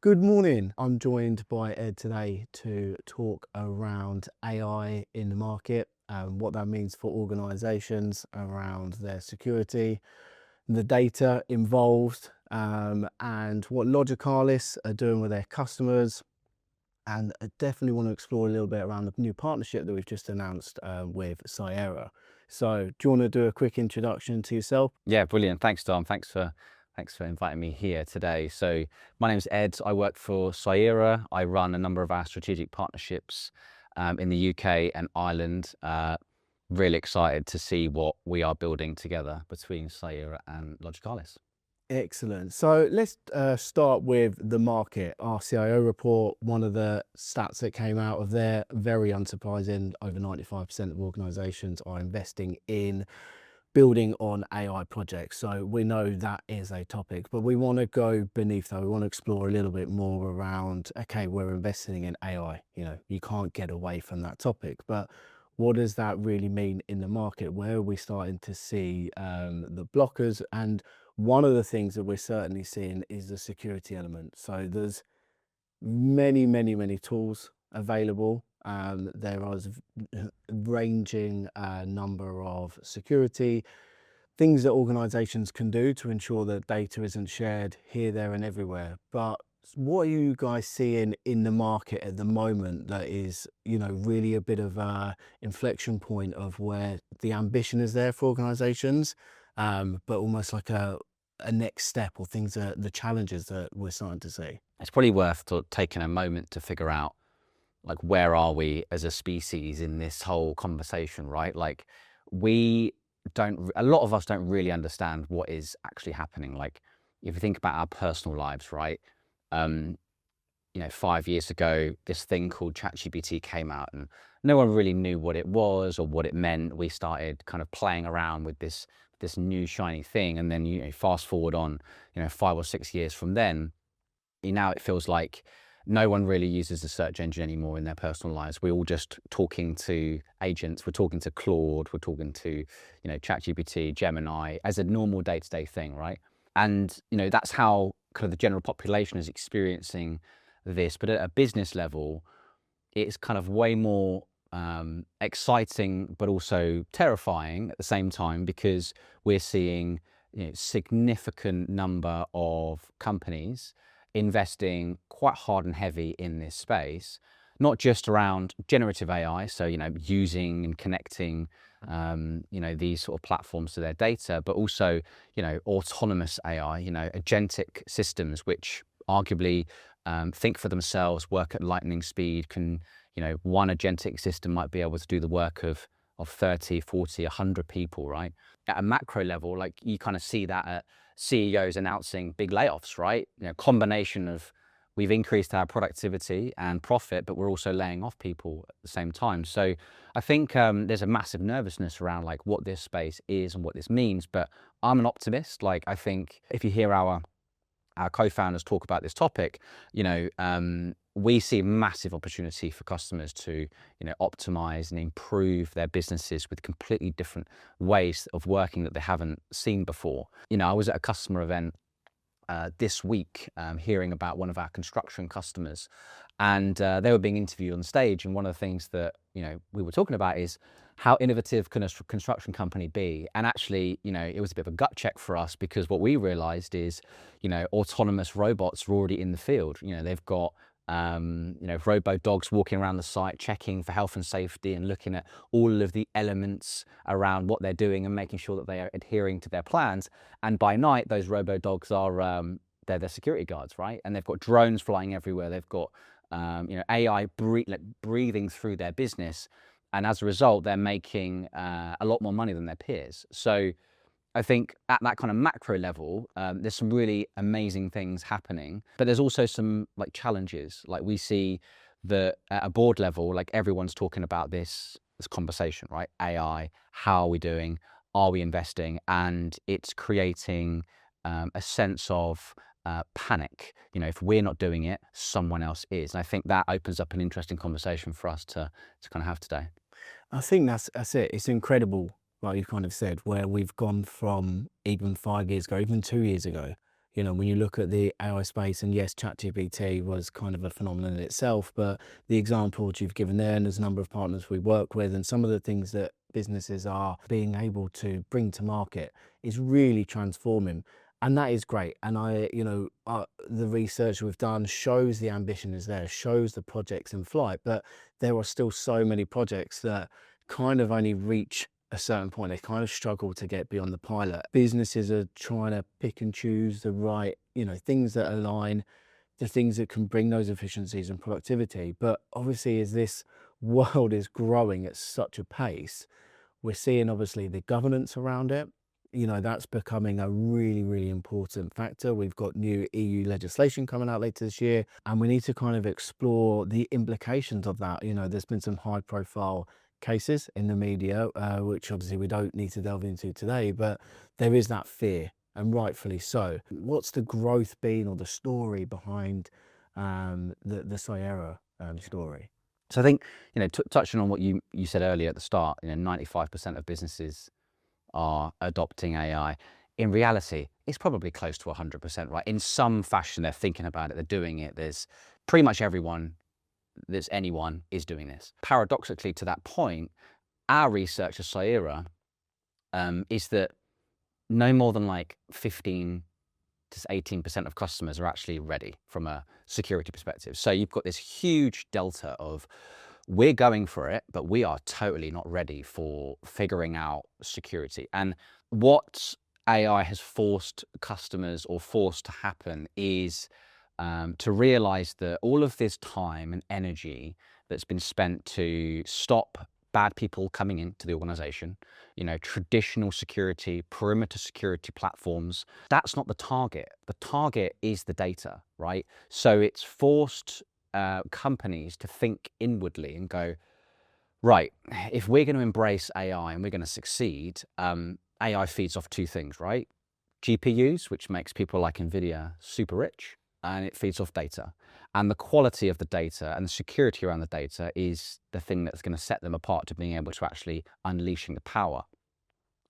Good morning. I'm joined by Ed today to talk around AI in the market, what that means for organizations around their security, the data involved, and what Logicalis are doing with their customers. And I definitely want to explore a little bit around the new partnership that we've just announced with Cyera. So, do you want to do a quick introduction to yourself? Yeah, brilliant. Thanks, Dom. Thanks for inviting me here today. So my name's Ed. I work for Cyera. I run a number of our strategic partnerships in the UK and Ireland. Really excited to see what we are building together between Cyera and Logicalis. Excellent. So let's start with the market. Our CIO report, one of the stats that came out of there, very unsurprising, over 95% of organizations are investing in building on AI projects. So we know that is a topic, but we want to go beneath that. We want to explore a little bit more around, okay, we're investing in AI. You can't get away from that topic, but what does that really mean in the market? Where are we starting to see the blockers? And one of the things that we're certainly seeing is the security element. So there's many tools available. There is a ranging number of security things that organizations can do to ensure that data isn't shared here, there, and everywhere. But what are you guys seeing in the market at the moment that is, really a bit of a inflection point of where the ambition is there for organizations, but almost like a next step, or things that the challenges that we're starting to see? It's probably worth taking a moment to figure out, like, where are we as a species in this whole conversation, right? Like, a lot of us don't really understand what is actually happening. Like, if you think about our personal lives, right? 5 years ago, this thing called ChatGPT came out, and no one really knew what it was or what it meant. We started kind of playing around with this new shiny thing, and then fast forward on 5 or 6 years from then, now it feels like no one really uses a search engine anymore in their personal lives. We're all just talking to agents. We're talking to Claude. We're talking to ChatGPT, Gemini as a normal day-to-day thing, right? And that's how kind of the general population is experiencing this. But at a business level, it's kind of way more exciting, but also terrifying at the same time, because we're seeing significant number of companies investing quite hard and heavy in this space, not just around generative AI, so using and connecting these sort of platforms to their data, but also autonomous AI, agentic systems which arguably think for themselves, work at lightning speed. One agentic system might be able to do the work of 30, 40, 100 people, right? At a macro level, like, you kind of see that at CEOs announcing big layoffs, right? Combination of, we've increased our productivity and profit, but we're also laying off people at the same time. So I think there's a massive nervousness around, like, what this space is and what this means. But I'm an optimist. Like, I think if you hear our co-founders talk about this topic, we see massive opportunity for customers to, optimize and improve their businesses with completely different ways of working that they haven't seen before. I was at a customer event this week, hearing about one of our construction customers, and they were being interviewed on stage. And one of the things that we were talking about is, how innovative can a construction company be? And actually, it was a bit of a gut check for us, because what we realized is, autonomous robots are already in the field. They've got robo dogs walking around the site, checking for health and safety and looking at all of the elements around what they're doing and making sure that they are adhering to their plans. And by night, those robo dogs are they're their security guards, right? And they've got drones flying everywhere. They've got AI breathing through their business, and as a result, they're making a lot more money than their peers. So I think at that kind of macro level, there's some really amazing things happening, but there's also some, like, challenges. Like, we see that at a board level, like, everyone's talking about this conversation, right? AI, how are we doing? Are we investing? And it's creating a sense of panic. If we're not doing it, someone else is. And I think that opens up an interesting conversation for us to kind of have today. I think that's it. It's incredible, like you kind of said, where we've gone from, even 5 years ago, even 2 years ago, You know, when you look at the AI space, and yes, ChatGPT was kind of a phenomenon in itself, but the examples you've given there, and there's a number of partners we work with, and some of the things that businesses are being able to bring to market is really transforming. And that is great. And the research we've done shows the ambition is there, shows the projects in flight, but there are still so many projects that kind of only reach a certain point. They kind of struggle to get beyond the pilot. Businesses are trying to pick and choose the right, things that align, the things that can bring those efficiencies and productivity. But obviously, as this world is growing at such a pace, we're seeing obviously the governance around it. That's becoming a really, really important factor. We've got new EU legislation coming out later this year, and we need to kind of explore the implications of that. There's been some high profile cases in the media, which obviously we don't need to delve into today, but there is that fear, and rightfully so. What's the growth been, or the story behind the Cyera story? So I think, touching on what you said earlier at the start, 95% of businesses are adopting AI. In reality, it's probably close to 100%, right? In some fashion, they're thinking about it, they're doing it. There's pretty much anyone is doing this. Paradoxically, to that point, our research at Cyera is that no more than like 15 to 18% of customers are actually ready from a security perspective. So you've got this huge delta of, we're going for it, but we are totally not ready for figuring out security. And what AI has forced customers, or forced to happen, is to realize that all of this time and energy that's been spent to stop bad people coming into the organization, traditional security, perimeter security platforms, that's not the target. The target is the data, right? So it's forced companies to think inwardly and go, right, if we're going to embrace AI and we're going to succeed, AI feeds off two things, right? GPUs, which makes people like NVIDIA super rich, and it feeds off data. And the quality of the data and the security around the data is the thing that's going to set them apart to being able to actually unleashing the power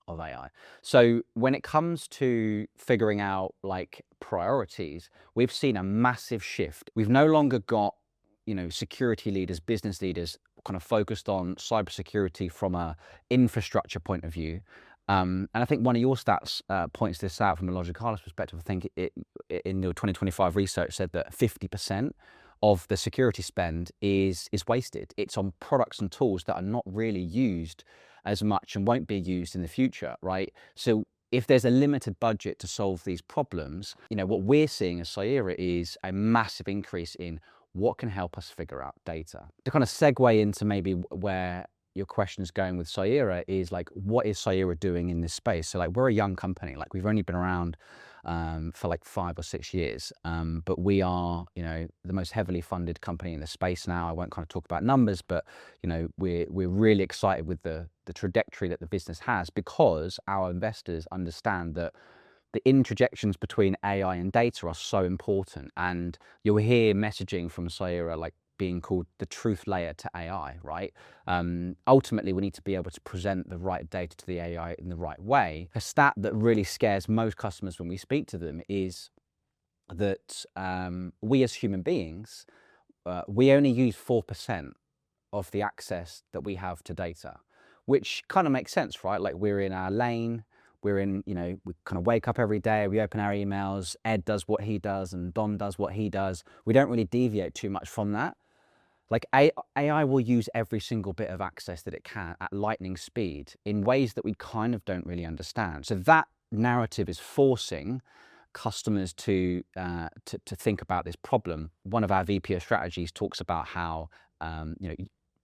of AI. So when it comes to figuring out like priorities, we've seen a massive shift. We've no longer got, security leaders, business leaders kind of focused on cybersecurity from a infrastructure point of view. And I think one of your stats points this out from a Logicalis perspective. I think it in the 2025 research said that 50% of the security spend is wasted. It's on products and tools that are not really used as much and won't be used in the future, right? So if there's a limited budget to solve these problems, what we're seeing as Cyera is a massive increase in what can help us figure out data. To kind of segue into maybe where your question is going with Cyera is like, what is Cyera doing in this space? So like, we're a young company, like we've only been around for like 5 or 6 years, but we are, the most heavily funded company in the space now. I won't kind of talk about numbers, but we're really excited with the trajectory that the business has, because our investors understand that the interjections between AI and data are so important. And you'll hear messaging from Cyera like being called the truth layer to AI, right? Ultimately, we need to be able to present the right data to the AI in the right way. A stat that really scares most customers when we speak to them is that we as human beings, we only use 4% of the access that we have to data, which kind of makes sense, right? Like, we're in our lane, we're in, we kind of wake up every day, we open our emails, Ed does what he does and Dom does what he does. We don't really deviate too much from that. Like, AI will use every single bit of access that it can at lightning speed in ways that we kind of don't really understand. So that narrative is forcing customers to think about this problem. One of our VP of strategies talks about how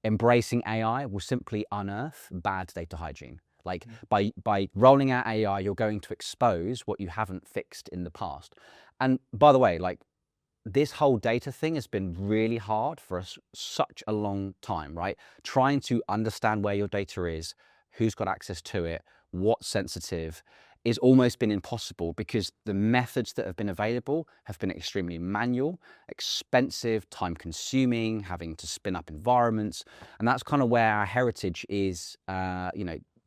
embracing AI will simply unearth bad data hygiene. Like, by rolling out AI, you're going to expose what you haven't fixed in the past. And by the way, like, this whole data thing has been really hard for us such a long time, right? Trying to understand where your data is, who's got access to it, what's sensitive, is almost been impossible, because the methods that have been available have been extremely manual, expensive, time consuming, having to spin up environments. And that's kind of where our heritage is,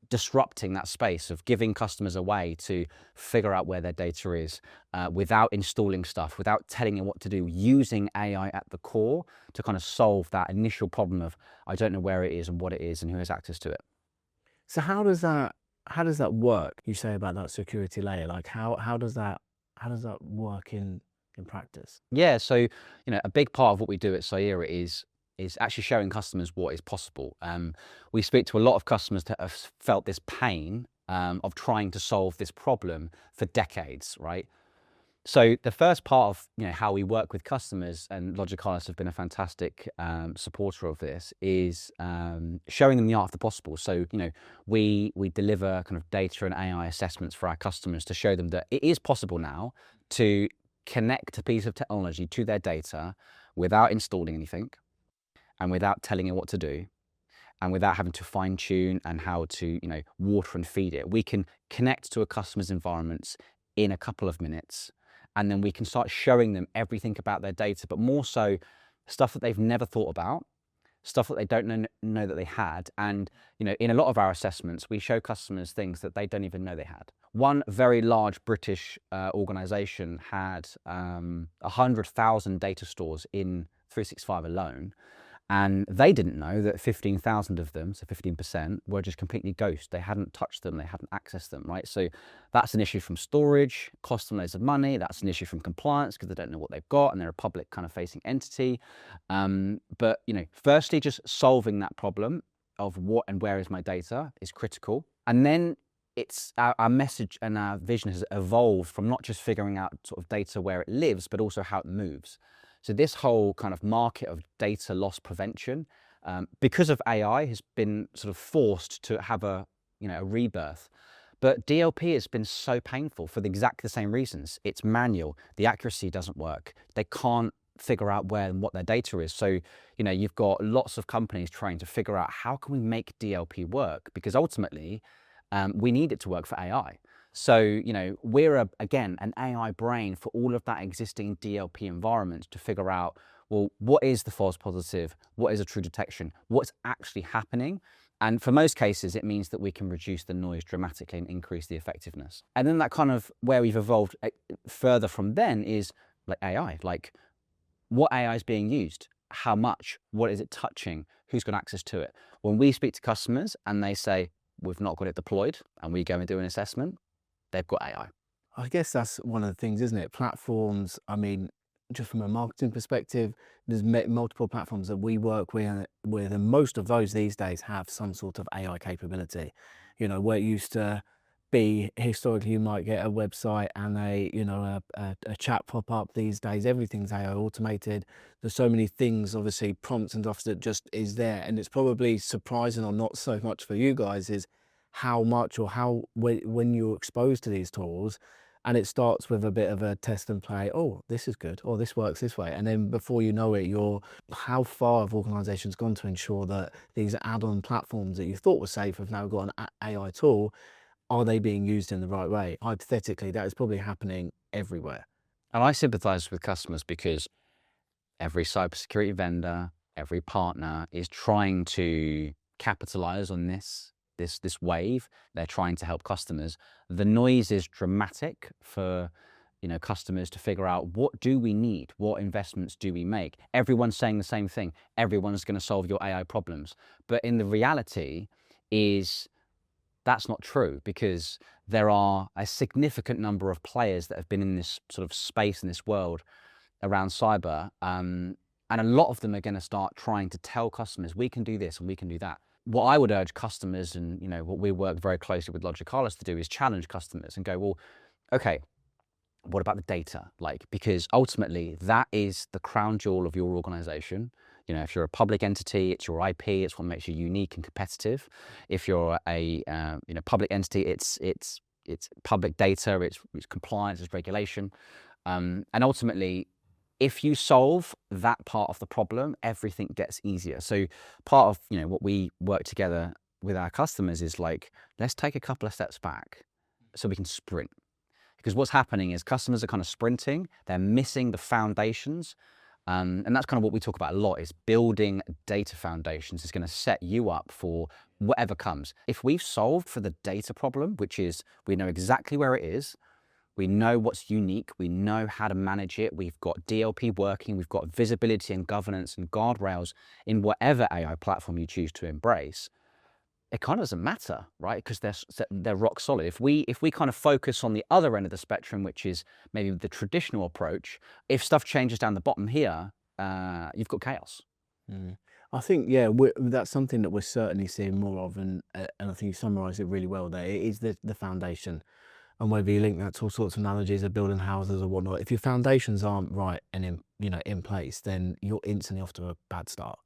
disrupting that space of giving customers a way to figure out where their data is without installing stuff, without telling it what to do, using AI at the core to kind of solve that initial problem of, I don't know where it is and what it is and who has access to it. So how does that work? You say about that security layer, like how does that work in practice? Yeah, so a big part of what we do at Cyera is actually showing customers what is possible. We speak to a lot of customers that have felt this pain of trying to solve this problem for decades, right? So the first part of how we work with customers, and Logicalis have been a fantastic supporter of this, is showing them the art of the possible. So we deliver kind of data and AI assessments for our customers to show them that it is possible now to connect a piece of technology to their data without installing anything and without telling it what to do and without having to fine tune and how to water and feed it. We can connect to a customer's environments in a couple of minutes, and then we can start showing them everything about their data, but more so stuff that they've never thought about, stuff that they don't know that they had. And in a lot of our assessments, we show customers things that they don't even know they had. One very large British organization had 100,000 data stores in 365 alone, and they didn't know that 15,000 of them, so 15%, were just completely ghost. They hadn't touched them, they hadn't accessed them, right? So that's an issue from storage, cost them loads of money. That's an issue from compliance because they don't know what they've got and they're a public kind of facing entity. But firstly, just solving that problem of what and where is my data is critical. And then it's our message and our vision has evolved from not just figuring out sort of data where it lives, but also how it moves. So this whole kind of market of data loss prevention, because of AI, has been sort of forced to have a rebirth. But DLP has been so painful for exactly the same reasons. It's manual. The accuracy doesn't work. They can't figure out where and what their data is. So you've got lots of companies trying to figure out how can we make DLP work, because ultimately we need it to work for AI. So, we're, again, an AI brain for all of that existing DLP environment to figure out, well, what is the false positive? What is a true detection? What's actually happening? And for most cases, it means that we can reduce the noise dramatically and increase the effectiveness. And then that kind of where we've evolved further from then is like AI, like what AI is being used, how much, what is it touching, who's got access to it? When we speak to customers and they say, we've not got it deployed, and we go and do an assessment, they've got AI. I guess that's one of the things, isn't it? Platforms, I mean, just from a marketing perspective, there's multiple platforms that we work with, and most of those these days have some sort of AI capability. Where it used to be historically, you might get a website and a chat pop up. These days, everything's AI automated. There's so many things, obviously, prompts and stuff that just is there. And it's probably surprising, or not so much for you guys, is how much or when you're exposed to these tools and it starts with a bit of a test and play, oh, this is good, or this works this way. And then before you know it, how far have organizations gone to ensure that these add-on platforms that you thought were safe have now got an AI tool? Are they being used in the right way? Hypothetically, that is probably happening everywhere. And I sympathize with customers because every cybersecurity vendor, every partner is trying to capitalize on this wave. They're trying to help customers. The noise is dramatic for customers to figure out, what do we need? What investments do we make? Everyone's saying the same thing. Everyone's going to solve your AI problems. But in the reality is that's not true, because there are a significant number of players that have been in this sort of space, in this world around cyber. And a lot of them are going to start trying to tell customers, we can do this and we can do that. What I would urge customers, and what we work very closely with Logicalis to do, is challenge customers and go, well, okay, what about the data? Because ultimately that is the crown jewel of your organization. If you're a public entity, it's your IP, it's what makes you unique and competitive. If you're a public entity, it's public data, it's compliance, it's regulation. And ultimately, if you solve that part of the problem, everything gets easier. So part of what we work together with our customers is let's take a couple of steps back so we can sprint. Because what's happening is customers are kind of sprinting, they're missing the foundations And that's kind of what we talk about a lot, is building data foundations is going to set you up for whatever comes. If we've solved for the data problem, which is we know exactly where it is, we know what's unique, we know how to manage it, we've got DLP working, we've got visibility and governance and guardrails in whatever AI platform you choose to embrace, it kind of doesn't matter, right? Because they're rock solid. If we kind of focus on the other end of the spectrum, which is maybe the traditional approach, if stuff changes down the bottom here, you've got chaos. Mm. I think, yeah, that's something that we're certainly seeing more of, and I think you summarised it really well there. It is the foundation, and whether you link that to all sorts of analogies of building houses or whatnot, if your foundations aren't right and in place, then you're instantly off to a bad start.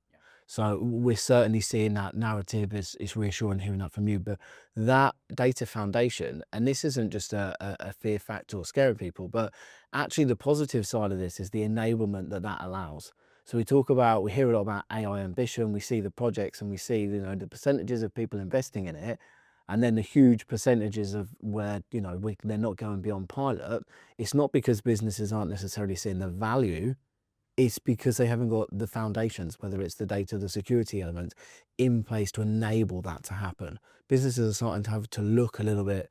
So we're certainly seeing that narrative. Is reassuring hearing that from you, but that data foundation, and this isn't just a fear factor or scaring people, but actually the positive side of this is the enablement that allows. So we hear a lot about AI ambition, we see the projects and we see, the percentages of people investing in it, and then the huge percentages of where, they're not going beyond pilot. It's not because businesses aren't necessarily seeing the value, it's because they haven't got the foundations, whether it's the data, the security elements, in place to enable that to happen. Businesses are starting to have to look a little bit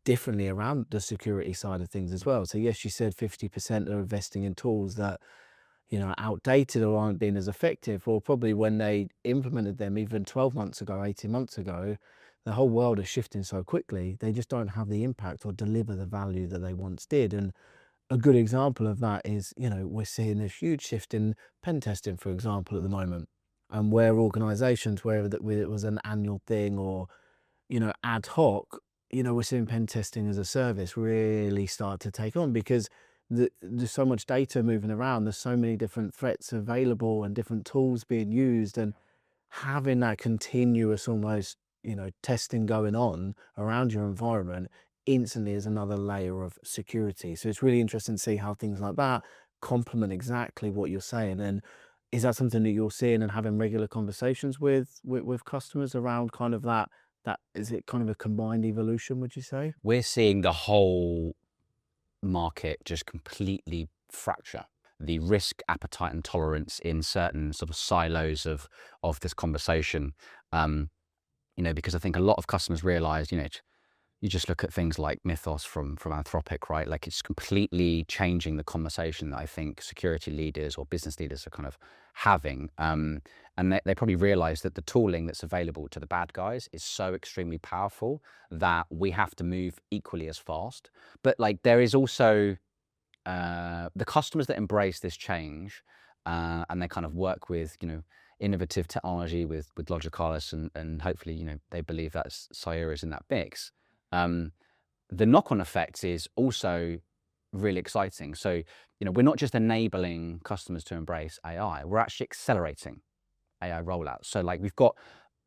differently around the security side of things as well. So yes, you said 50% are investing in tools that, are outdated or aren't being as effective, or probably when they implemented them even 12 months ago, 18 months ago, the whole world is shifting so quickly, they just don't have the impact or deliver the value that they once did. And a good example of that is, we're seeing this huge shift in pen testing, for example, at the moment, and where organizations, where it was an annual thing or, ad hoc, we're seeing pen testing as a service really start to take on, because there's so much data moving around. There's so many different threats available and different tools being used, and having that continuous almost, testing going on around your environment instantly is another layer of security. So it's really interesting to see how things like that complement exactly what you're saying. And is that something that you're seeing and having regular conversations with customers around kind of that is it kind of a combined evolution, would you say? We're seeing the whole market just completely fracture. The risk appetite and tolerance in certain sort of silos of this conversation, because I think a lot of customers realize, you just look at things like Mythos from Anthropic, right? Like, it's completely changing the conversation that I think security leaders or business leaders are kind of having. And they probably realize that the tooling that's available to the bad guys is so extremely powerful that we have to move equally as fast. But like, there is also the customers that embrace this change, and they kind of work with, innovative technology with Logicalis, and hopefully, they believe that Cyera is in that mix. The knock-on effect is also really exciting. So, we're not just enabling customers to embrace AI, we're actually accelerating AI rollout. So like, we've got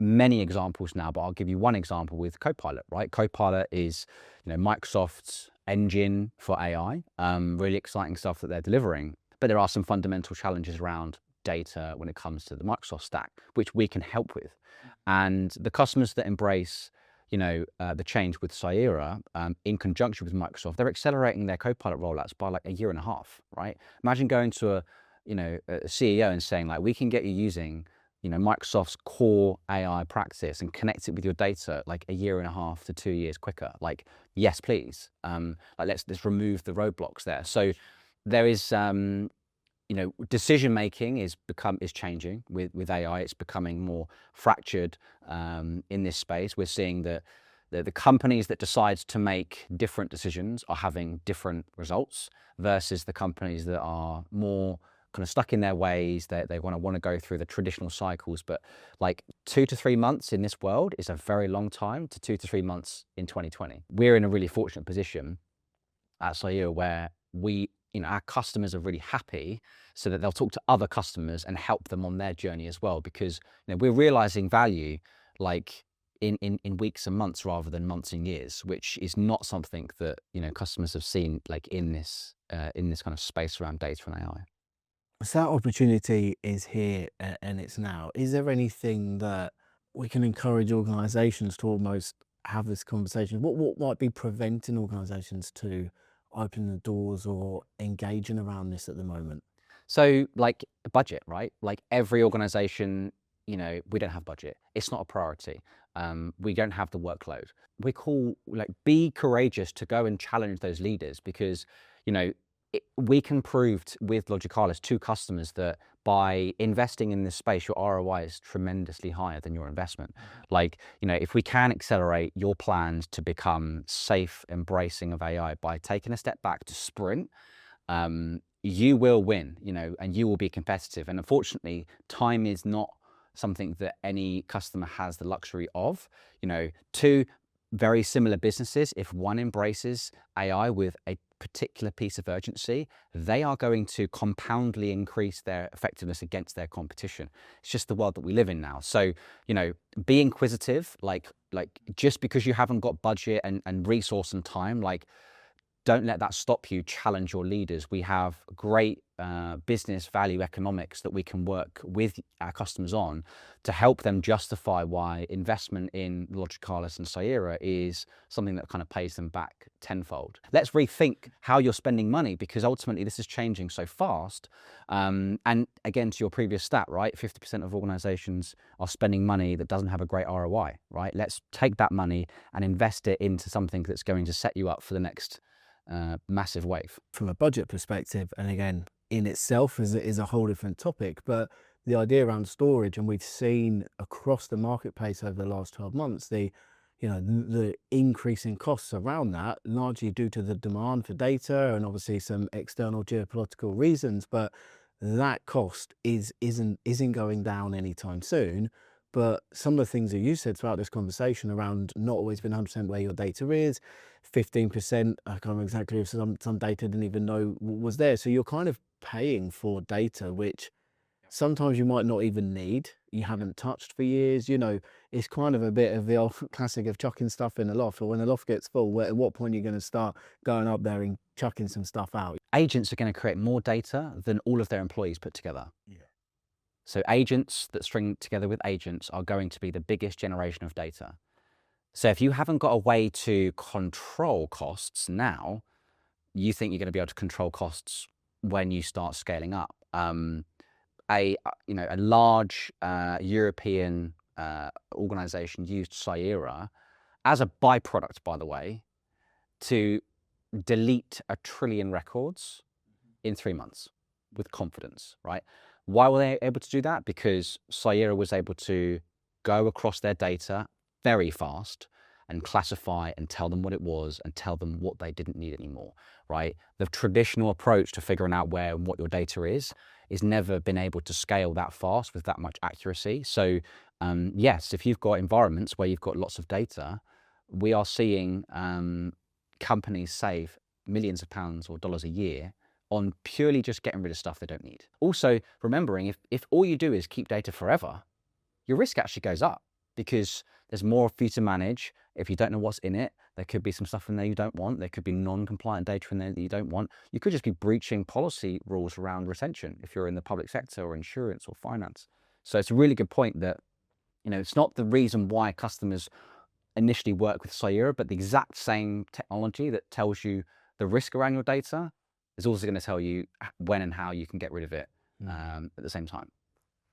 many examples now, but I'll give you one example with Copilot, right? Copilot is, Microsoft's engine for AI, really exciting stuff that they're delivering. But there are some fundamental challenges around data when it comes to the Microsoft stack, which we can help with. And the customers that embrace, the change with Cyera, in conjunction with Microsoft, they're accelerating their Copilot rollouts by like 1.5 years, right? Imagine going to a CEO and saying, like, we can get you using, Microsoft's core AI practice and connect it with your data like 1.5 years to 2 years quicker. Like, yes, please. Like, let's remove the roadblocks there. So there is, decision making is changing with AI. It's becoming more fractured in this space. We're seeing that the companies that decide to make different decisions are having different results versus the companies that are more kind of stuck in their ways. They want to go through the traditional cycles. But like, 2 to 3 months in this world is a very long time to 2 to 3 months in 2020. We're in a really fortunate position at Cyera where our customers are really happy, so that they'll talk to other customers and help them on their journey as well, because we're realizing value like in weeks and months rather than months and years, which is not something that customers have seen like in this kind of space around data and AI. So that opportunity is here and it's now. Is there anything that we can encourage organisations to almost have this conversation? What might be preventing organisations to open the doors or engaging around this at the moment? So like budget, right? Like every organization, we don't have budget. It's not a priority. We don't have the workload. We call like be courageous to go and challenge those leaders because, we can prove with Logicalis to customers that by investing in this space, your ROI is tremendously higher than your investment. Like, if we can accelerate your plans to become safe, embracing of AI by taking a step back to sprint, you will win, and you will be competitive. And unfortunately, time is not something that any customer has the luxury of. Two very similar businesses, if one embraces AI with a particular piece of urgency, they are going to compoundly increase their effectiveness against their competition. It's just the world that we live in now. So, be inquisitive, like just because you haven't got budget and resource and time, like don't let that stop you. Challenge your leaders. We have great business value economics that we can work with our customers on to help them justify why investment in Logicalis and Cyera is something that kind of pays them back tenfold. Let's rethink how you're spending money because ultimately this is changing so fast. And again, to your previous stat, right? 50% of organizations are spending money that doesn't have a great ROI, right? Let's take that money and invest it into something that's going to set you up for the next massive wave. From a budget perspective, and again, in itself is a whole different topic, but the idea around storage, and we've seen across the marketplace over the last 12 months, the increase in costs around that, largely due to the demand for data and obviously some external geopolitical reasons, but that cost isn't going down anytime soon. But some of the things that you said throughout this conversation around not always being 100% where your data is, 15%, I can't remember exactly if some data didn't even know was there. So you're kind of paying for data, which sometimes you might not even need, you haven't touched for years. It's kind of a bit of the old classic of chucking stuff in a loft, or when the loft gets full, at what point are you going to start going up there and chucking some stuff out? Agents are going to create more data than all of their employees put together. Yeah. So agents that string together with agents are going to be the biggest generation of data. So if you haven't got a way to control costs now, you think you're going to be able to control costs when you start scaling up. A large European organization used Cyera as a byproduct, by the way, to delete 1 trillion records in 3 months with confidence, right? Why were they able to do that? Because Cyera was able to go across their data very fast and classify and tell them what it was and tell them what they didn't need anymore, right? The traditional approach to figuring out where and what your data is never been able to scale that fast with that much accuracy. So yes, if you've got environments where you've got lots of data, we are seeing companies save millions of pounds or dollars a year on purely just getting rid of stuff they don't need. Also, remembering if all you do is keep data forever, your risk actually goes up because there's more for you to manage. If you don't know what's in it, there could be some stuff in there you don't want. There could be non-compliant data in there that you don't want. You could just be breaching policy rules around retention if you're in the public sector or insurance or finance. So it's a really good point that, it's not the reason why customers initially work with Cyera, but the exact same technology that tells you the risk around your data is also going to tell you when and how you can get rid of it at the same time.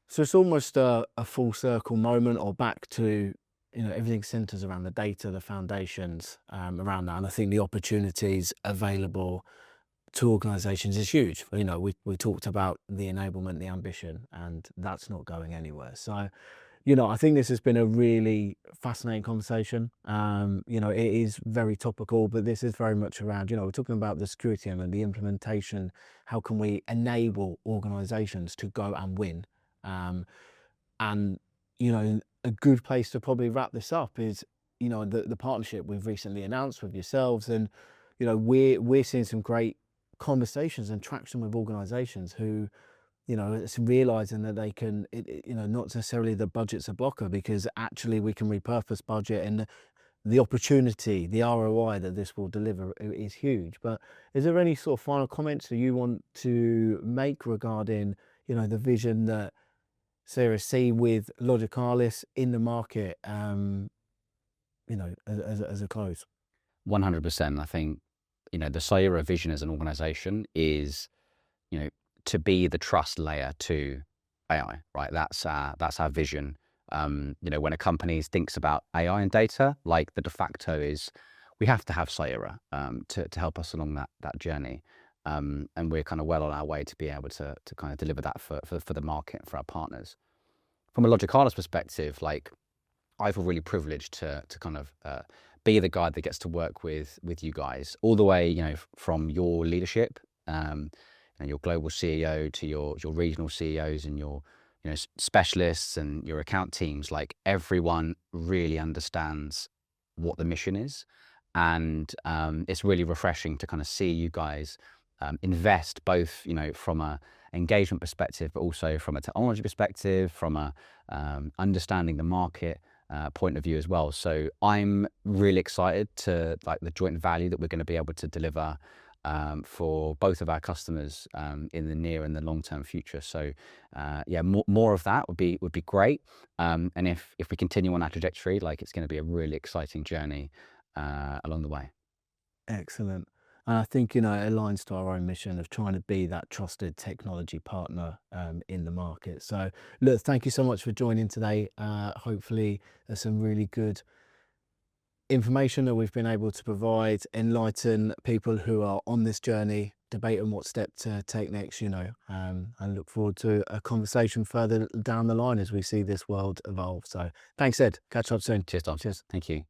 So it's almost a full circle moment, or back to, everything centers around the data, the foundations around that. And I think the opportunities available to organizations is huge. We talked about the enablement, the ambition, and that's not going anywhere. So, I think this has been a really fascinating conversation. It is very topical, but this is very much around, we're talking about the security and the implementation. How can we enable organizations to go and win? And, a good place to probably wrap this up is, the partnership we've recently announced with yourselves. And, we're seeing some great conversations and traction with organizations who, it's realizing that they can, not necessarily the budget's a blocker, because actually we can repurpose budget, and the opportunity, the ROI that this will deliver is huge. But is there any sort of final comments that you want to make regarding, the vision that Cyera see with Logicalis in the market, as a close? 100%. I think, the Cyera vision as an organization is, to be the trust layer to AI, right? That's our vision. You know, when a company thinks about AI and data, like the de facto is we have to have Cyera to help us along that journey. And we're kind of well on our way to be able to kind of deliver that for the market and for our partners. From a Logicalis perspective, like I feel really privileged to kind of be the guy that gets to work with you guys all the way, you know, from your leadership and your global CEO to your regional CEOs and your specialists and your account teams. Like everyone really understands what the mission is, and it's really refreshing to kind of see you guys invest both, you know, from a engagement perspective, but also from a technology perspective, from a understanding the market point of view as well. So I'm really excited to like the joint value that we're going to be able to deliver for both of our customers in the near and the long-term future. So yeah, more of that would be great. And if we continue on our trajectory, like it's going to be a really exciting journey along the way. Excellent. And I think, you know, it aligns to our own mission of trying to be that trusted technology partner in the market. So, look, thank you so much for joining today. Hopefully, there's some really good information that we've been able to provide, enlighten people who are on this journey, debate on what step to take next, you know, and look forward to a conversation further down the line as we see this world evolve. So, thanks, Ed. Catch up soon. Cheers, Tom. Cheers. Thank you.